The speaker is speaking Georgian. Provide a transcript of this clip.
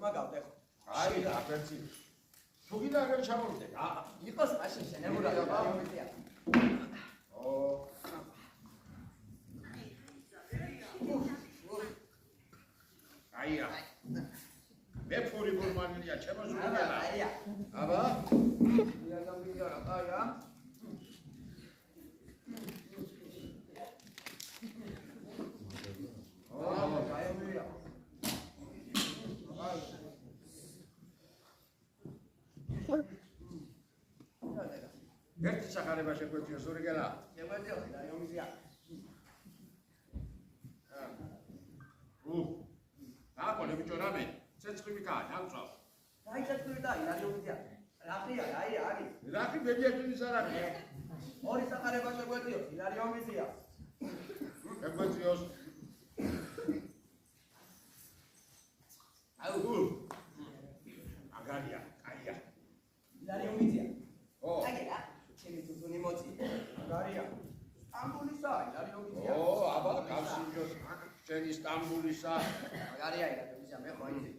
მაგავდე. აი, აფერცი. თუ კიდე აღარ ჩამოვიდე. იყოს მაშინ შენებურა იომიცია. ო. აია. მე ფური გურმანია, ჩემო ზურგელა. აია. აბა? ია გამიგია რა, აია. ერთი სახარება შეგვეციო ზურგელა. შეგვეციო და იომიცია. აკოლე ბიჭო რამე, ცეცხლი კაა, დამწვალ. აი ცეცხლი და იომიცია. რაფია, აი არის. რაფი ბებიაჭვლის არაფია. ორი სახარება შეგვეციო და იომიცია. შეგვეციოს. აუ. აგარია, კაია. და იომიცია. ო. აგერა. ჩემი თვითონი მოწი. აგარია. სტამბულისა, და იომიცია. ო, აბა, გავსინჯოს, შენი სტამბულისა. აგარია, იომიცია, მე ხო იცი.